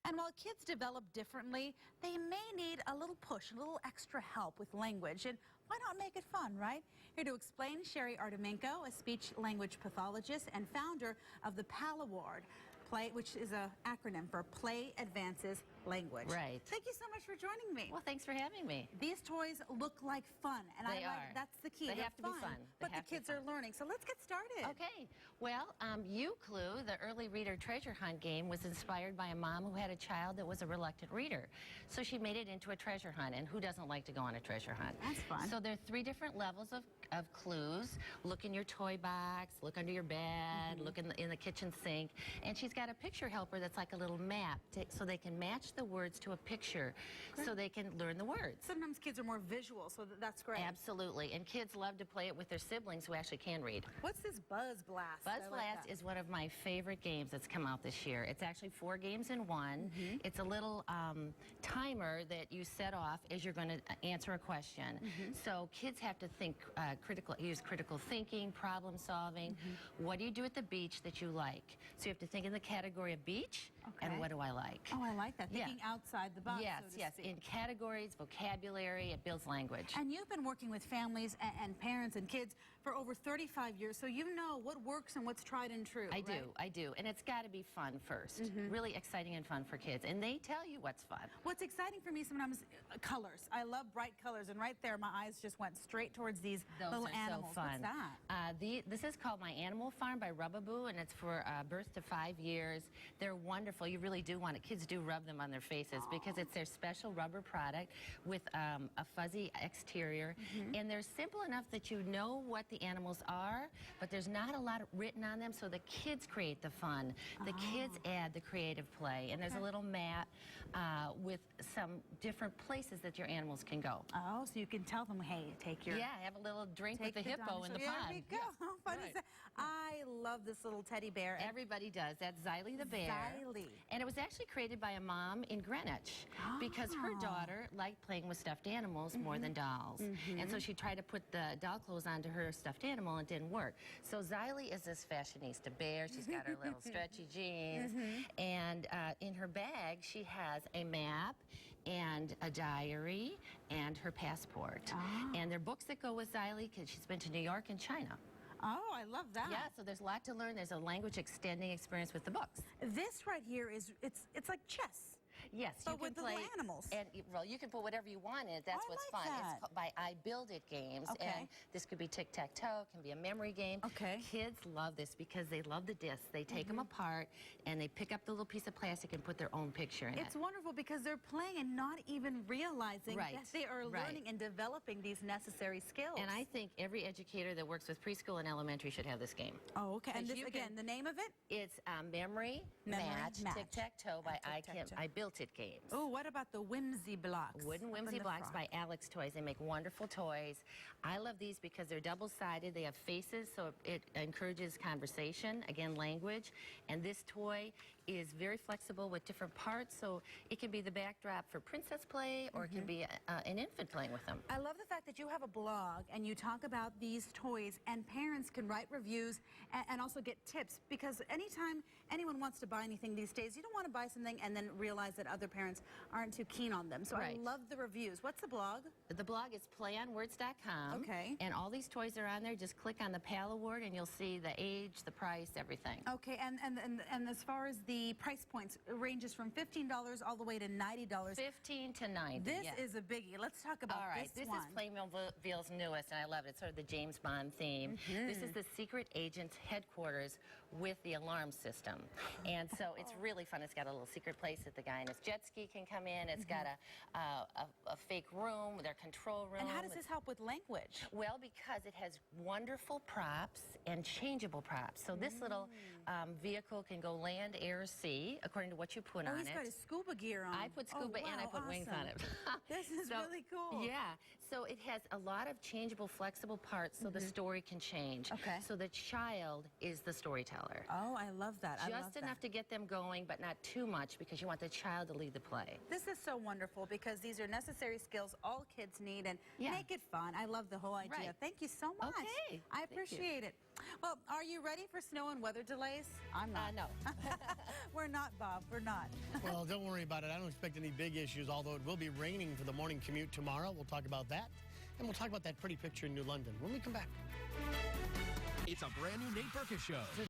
And while kids develop differently, they may need a little push, a little extra help with language. And why not make it fun, right? Here to explain, Sherry Artemenko, a speech-language pathologist and founder of the PAL Award, which is an acronym for Play Advances Language. Right. Thank you so much for joining me. Well, thanks for having me. These toys look like fun, and They are. That's the key. They They're have to be fun. But the kids are learning, so let's get started. Okay. Well, U-Clue, the early reader treasure hunt game, was inspired by a mom who had a child that was a reluctant reader. So she made it into a treasure hunt, and who doesn't like to go on a treasure hunt? That's fun. So there are 3 different levels of clues. Look in your toy box, look under your bed, look in the kitchen sink, and she's got a picture helper that's like a little map so they can match the words to a picture. Great. So they can learn the words. Sometimes kids are more visual, so that's great. Absolutely, and kids love to play it with their siblings who actually can read. What's this Buzz Blast? Buzz Blast is one of my favorite games that's come out this year. It's actually 4 games in one. It's a little timer that you set off as you're going to answer a question. So kids have to think use critical thinking, problem solving. What do you do at the beach that you like? So you have to think in the category of beach, and what do I like? Oh, I like that. Thinking outside the box. Yes, so to yes. speak. In categories, vocabulary, it builds language. And you've been working with families and parents and kids for over 35 years, so you know what works and what's tried and true. I do. And it's got to be fun first. Really exciting and fun for kids. And they tell you what's fun. What's exciting for me sometimes, colors. I love bright colors, and right there my eyes just went straight towards these little animals. So fun. What's that? This is called My Animal Farm by Rubaboo, and it's for birth to 5 years. They're wonderful. You really do want it. Kids do rub them on their faces because it's their special rubber product with a fuzzy exterior. And they're simple enough that you know what the animals are, but there's not a lot written on them, so the kids create the fun. The kids add the creative play. And there's a little map with some different places that your animals can go. Oh, so you can tell them, hey, take your... Yeah, have a little drink with the hippo in the pond. There we go. How fun is that? I love this little teddy bear. Everybody does. That's Xylee the bear. Xylee. And it was actually created by a mom in Greenwich because her daughter liked playing with stuffed animals more than dolls. And so she tried to put the doll clothes onto her stuffed animal and it didn't work. So Xylee is this fashionista bear. She's got her little stretchy jeans. And in her bag, she has a map and a diary and her passport. And there are books that go with Xylee because she's been to New York and China. Oh, I love that. Yeah, so there's a lot to learn. There's a language extending experience with the books. This right here is, it's like chess. Yes, but you can with play little animals. And well, you can put whatever you want in it. That's what's like fun. that. It's called by I Build It games. And this could be tic-tac-toe, can be a memory game. Kids love this because they love the discs. They take them apart and they pick up the little piece of plastic and put their own picture in it. It's wonderful because they're playing and not even realizing that they are learning and developing these necessary skills. And I think every educator that works with preschool and elementary should have this game. Oh, okay. And this, again, the name of it? It's Memory Match Tic-Tac-Toe by I Built It games. Oh, what about the Whimsy Blocks? Wooden Whimsy Blocks by Alex Toys. They make wonderful toys. I love these because they're double-sided. They have faces, so it encourages conversation, again, language. And this toy is very flexible with different parts, so it can be the backdrop for princess play, or it can be an infant playing with them. I love the fact that you have a blog and you talk about these toys, and parents can write reviews and also get tips, because anytime anyone wants to buy anything these days, you don't want to buy something and then realize that other parents aren't too keen on them. So I love the reviews. What's the blog? The blog is playonwords.com. Okay. And all these toys are on there. Just click on the PAL Award and you'll see the age, the price, everything. Okay, and as far as the price points, it ranges from $15 all the way to $90. 15 to 90. This is a biggie. Let's talk about this one. This is Playmobil's newest, and I love it. It's sort of the James Bond theme. This is the secret agent's headquarters with the alarm system. And so it's really fun. It's got a little secret place that the guy in his jet ski can come in. It's got a fake room, their control room. And how does this help with language? Well, because it has wonderful props and changeable props. So this little vehicle can go land, air, or sea, according to what you put on it. He's got his scuba gear on. I put scuba and I put wings on it. This is really cool. Yeah. So it has a lot of changeable, flexible parts so the story can change. Okay. So the child is the storyteller. Oh, I love that. Just enough to get them going, but not too much, because you want the child to lead the play. This is so wonderful because these are necessary skills all kids need, and make it fun. I love the whole idea. Thank you so much. Okay. I appreciate it. Well, are you ready for snow and weather delays? I'm not. No. We're not, Bob. We're not. Well, don't worry about it. I don't expect any big issues, although it will be raining for the morning commute tomorrow. We'll talk about that. And we'll talk about that pretty picture in New London when we come back. It's a brand new Nate Berkus Show.